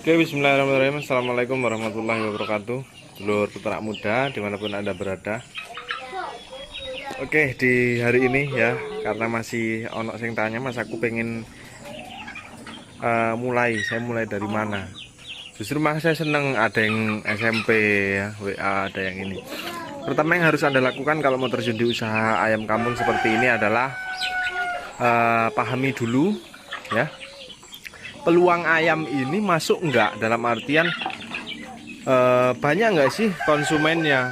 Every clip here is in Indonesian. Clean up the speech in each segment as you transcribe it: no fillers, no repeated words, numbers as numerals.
Oke, bismillahirrahmanirrahim. Assalamualaikum warahmatullahi wabarakatuh. Dulur peternak muda dimanapun anda berada. Oke, di hari ini ya, karena masih ono sing tanya, mas aku pengen saya mulai dari mana. Justru mas saya seneng ada yang SMP ya, WA, ada yang ini. Pertama yang harus anda lakukan kalau mau terjun di usaha ayam kampung seperti ini adalah pahami dulu ya, peluang ayam ini masuk enggak, dalam artian banyak enggak sih konsumennya,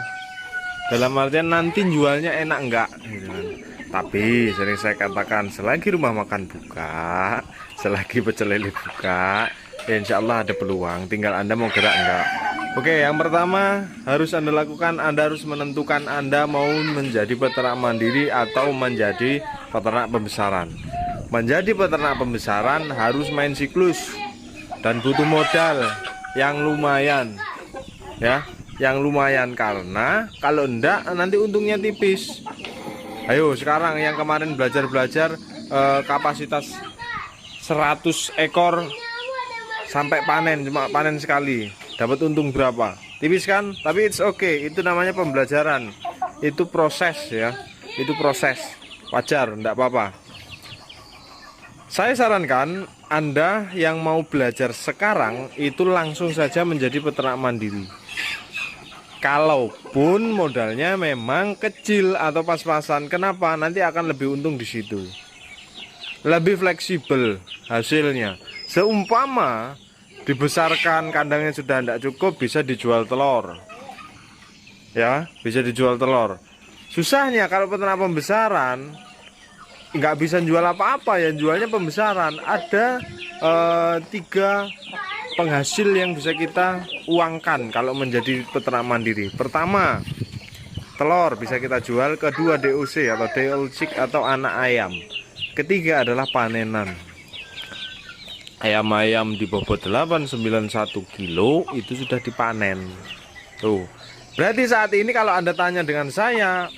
dalam artian nanti jualnya enak enggak gitu kan. Tapi sering saya katakan, selagi rumah makan buka, selagi pecel lele buka, ya insya Allah ada peluang, tinggal anda mau gerak enggak. Oke, yang pertama harus anda lakukan, anda harus menentukan anda mau menjadi peternak mandiri atau menjadi peternak pembesaran. Menjadi peternak pembesaran harus main siklus dan butuh modal yang lumayan ya, yang lumayan, karena kalau enggak nanti untungnya tipis. Ayo sekarang yang kemarin belajar kapasitas 100 ekor sampai panen, cuma panen sekali dapat untung berapa, tipis kan? Tapi it's okay, itu namanya pembelajaran, itu proses ya, itu proses, wajar, enggak apa-apa. Saya sarankan Anda yang mau belajar sekarang itu langsung saja menjadi peternak mandiri. Kalaupun modalnya memang kecil atau pas-pasan, kenapa? Nanti akan lebih untung di situ. Lebih fleksibel hasilnya. Seumpama dibesarkan kandangnya sudah tidak cukup, bisa dijual telur. Ya, bisa dijual telur. Susahnya kalau peternak pembesaran nggak bisa jual apa-apa, ya jualnya pembesaran. Ada 3 penghasil yang bisa kita uangkan kalau menjadi peternak mandiri. Pertama, telur bisa kita jual. Kedua, DOC atau day-old-chick atau anak ayam. Ketiga adalah panenan. Ayam-ayam di bobot 891 kilo itu sudah dipanen. Tuh. Berarti saat ini kalau Anda tanya dengan saya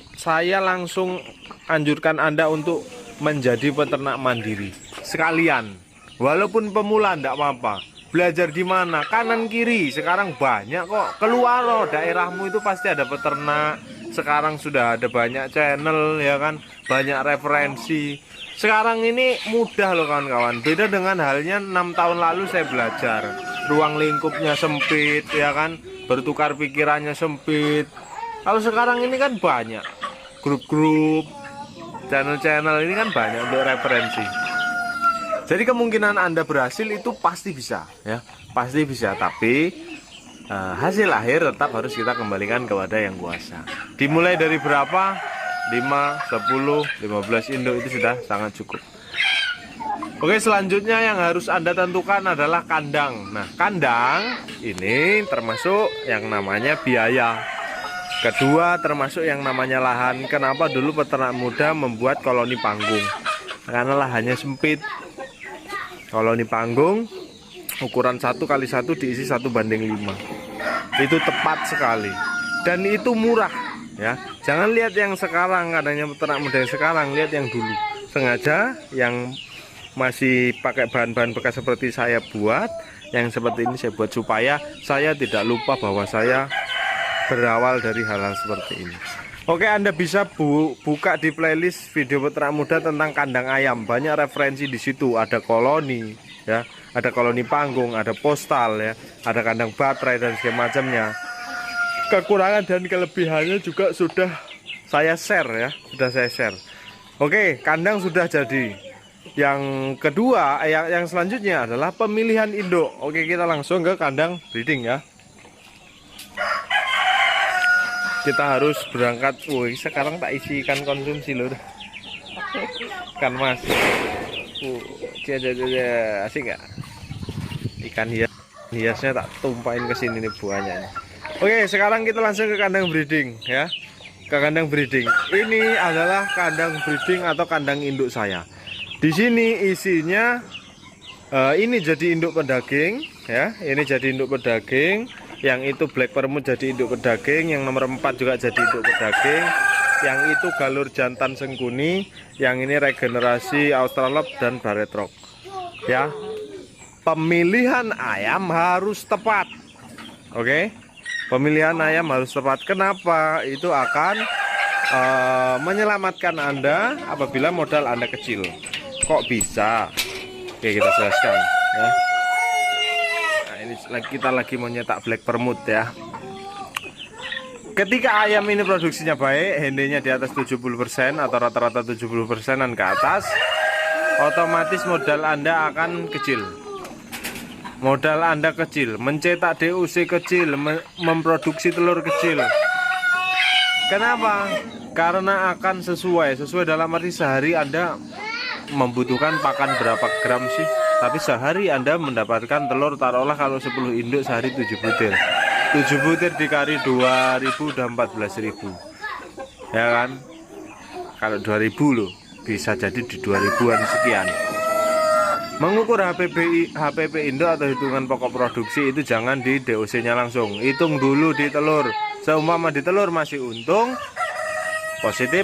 langsung anjurkan Anda untuk menjadi peternak mandiri sekalian. Walaupun pemula enggak apa-apa. Belajar di mana? Kanan kiri. Sekarang banyak kok. Keluar loh, daerahmu itu pasti ada peternak. Sekarang sudah ada banyak channel ya kan, banyak referensi. Sekarang ini mudah loh kawan-kawan. Beda dengan halnya 6 tahun lalu saya belajar. Ruang lingkupnya sempit ya kan, bertukar pikirannya sempit. Kalau sekarang ini kan banyak grup-grup, channel-channel ini kan banyak untuk referensi. Jadi kemungkinan Anda berhasil itu pasti bisa ya, pasti bisa. Tapi hasil akhir tetap harus kita kembalikan kepada yang kuasa. Dimulai dari berapa? 5, 10, 15 induk itu sudah sangat cukup. Oke, selanjutnya yang harus Anda tentukan adalah kandang. Nah, kandang ini termasuk yang namanya biaya. Kedua, termasuk yang namanya lahan. Kenapa dulu peternak muda membuat koloni panggung? Karena lahannya sempit. Koloni panggung ukuran 1x1 diisi 1:5. Itu tepat sekali dan itu murah ya. Jangan lihat yang sekarang, adanya peternak muda yang sekarang, lihat yang dulu. Sengaja yang masih pakai bahan-bahan bekas seperti saya buat, yang seperti ini saya buat supaya saya tidak lupa bahwa saya berawal dari hal-hal seperti ini. Oke, Anda bisa buka di playlist video peternak muda tentang kandang ayam. Banyak referensi di situ. Ada koloni, ya, ada koloni panggung, ada postal, ya, ada kandang baterai dan segala macamnya. Kekurangan dan kelebihannya juga sudah saya share, ya, sudah saya share. Oke, kandang sudah jadi. Yang kedua, yang selanjutnya adalah pemilihan induk. Oke, kita langsung ke kandang breeding ya. Kita harus berangkat. Woi, sekarang tak isi ikan konsumsi lur. Ikan mas. Asik nggak? Ikan hiasnya tak tumpahin ke sini nih buahnya. Oke, sekarang kita langsung ke kandang breeding ya. Ke kandang breeding. Ini adalah kandang breeding atau kandang induk saya. Di sini isinya ini jadi induk pedaging ya. Ini jadi induk pedaging. Yang itu black permut jadi induk pedaging, yang nomor 4 juga jadi induk pedaging, yang itu galur jantan sengkuni, yang ini regenerasi Australorp dan Barred Rock ya. pemilihan ayam harus tepat. Oke, pemilihan ayam harus tepat. Kenapa? Itu akan menyelamatkan Anda apabila modal Anda kecil. Kok bisa? Oke, kita jelaskan ya. Nah, ini kita lagi mau nyetak black permut ya. Ketika ayam ini produksinya baik, hendenya di atas 70% atau rata-rata 70%-an ke atas, otomatis modal Anda akan kecil. Modal Anda kecil, mencetak DOC kecil, memproduksi telur kecil. Kenapa? Karena akan sesuai dalam arti sehari Anda membutuhkan pakan berapa gram sih? Tapi sehari Anda mendapatkan telur, taruhlah kalau 10 induk sehari 7 butir. 7 butir dikali 2000 udah 14.000. Ya kan? Kalau 2000 loh, bisa jadi di 2000-an sekian. Mengukur HPP induk atau hitungan pokok produksi itu jangan di DOC-nya langsung. Hitung dulu di telur. Seumpama di telur masih untung positif,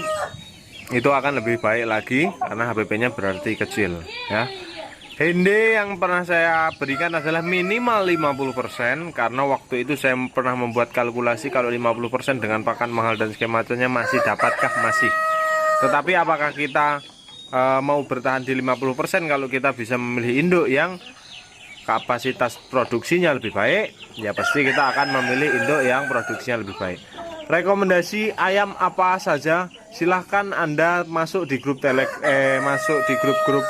itu akan lebih baik lagi karena HPP-nya berarti kecil ya. Hende yang pernah saya berikan adalah minimal 50%, karena waktu itu saya pernah membuat kalkulasi kalau 50% dengan pakan mahal dan skemanya masih dapatkah? Masih. Tetapi apakah kita mau bertahan di 50% kalau kita bisa memilih induk yang kapasitas produksinya lebih baik? Ya pasti kita akan memilih induk yang produksinya lebih baik. Rekomendasi ayam apa saja? Silahkan Anda masuk di grup masuk di grup-grup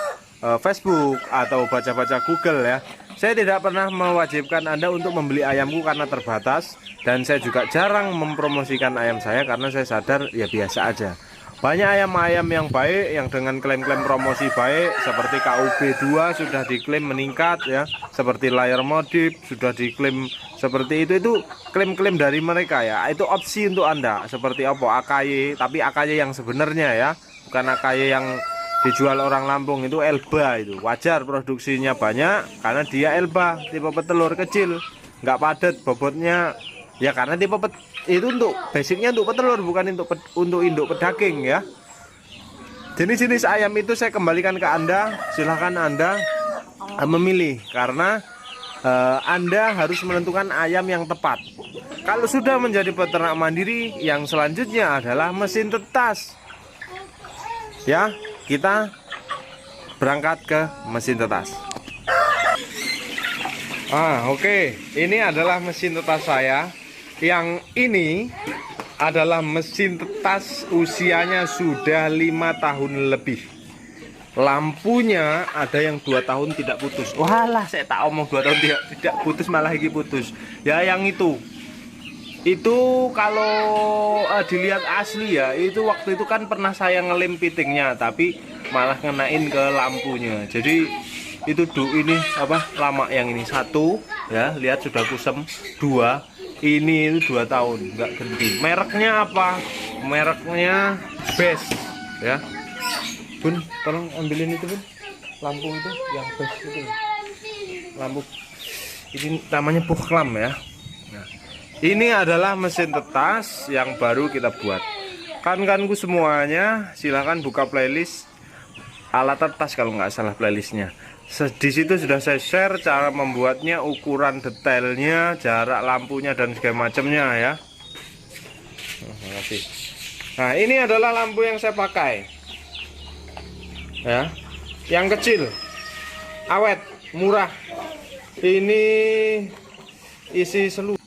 Facebook atau baca-baca Google ya. Saya tidak pernah mewajibkan Anda untuk membeli ayamku karena terbatas, dan saya juga jarang mempromosikan ayam saya karena saya sadar ya biasa aja. Banyak ayam-ayam yang baik yang dengan klaim-klaim promosi baik seperti KUB2 sudah diklaim meningkat ya, seperti layar modif sudah diklaim seperti itu klaim-klaim dari mereka ya. Itu opsi untuk Anda. Seperti apa? AKY, tapi AKY yang sebenarnya ya, bukan AKY yang dijual orang Lampung. Itu Elba, itu wajar produksinya banyak karena dia Elba, tipe petelur kecil, nggak padat bobotnya ya, karena tipe itu untuk basicnya untuk petelur, bukan untuk induk pedaging ya. Jenis-jenis ayam itu saya kembalikan ke Anda, silahkan Anda memilih karena Anda harus menentukan ayam yang tepat. Kalau sudah menjadi peternak mandiri, yang selanjutnya adalah mesin tetas ya. Kita berangkat ke mesin tetas. Oke. Ini adalah mesin tetas saya. Yang ini adalah mesin tetas usianya sudah 5 tahun lebih. Lampunya ada yang 2 tahun tidak putus. Walah, saya tak omong 2 tahun tidak putus, malah ini putus. Ya yang itu kalau dilihat asli ya, itu waktu itu kan pernah saya ngelem pitingnya tapi malah ngenain ke lampunya. Jadi itu ini lama yang ini 1 ya, lihat sudah kusem. 2 ini itu 2 tahun nggak ganti. Mereknya apa? Mereknya Best ya. Bun, tolong ambilin itu Bun, lampu itu yang Best itu, lampu ini namanya Puhlam ya. Nah, ini adalah mesin tetas yang baru kita buat. Kan-kanku semuanya silahkan buka playlist alat tetas kalau nggak salah playlistnya. Di situ sudah saya share cara membuatnya, ukuran detailnya, jarak lampunya dan segala macamnya ya. Terima kasih. Nah, ini adalah lampu yang saya pakai ya, yang kecil, awet, murah. Ini isi seluruh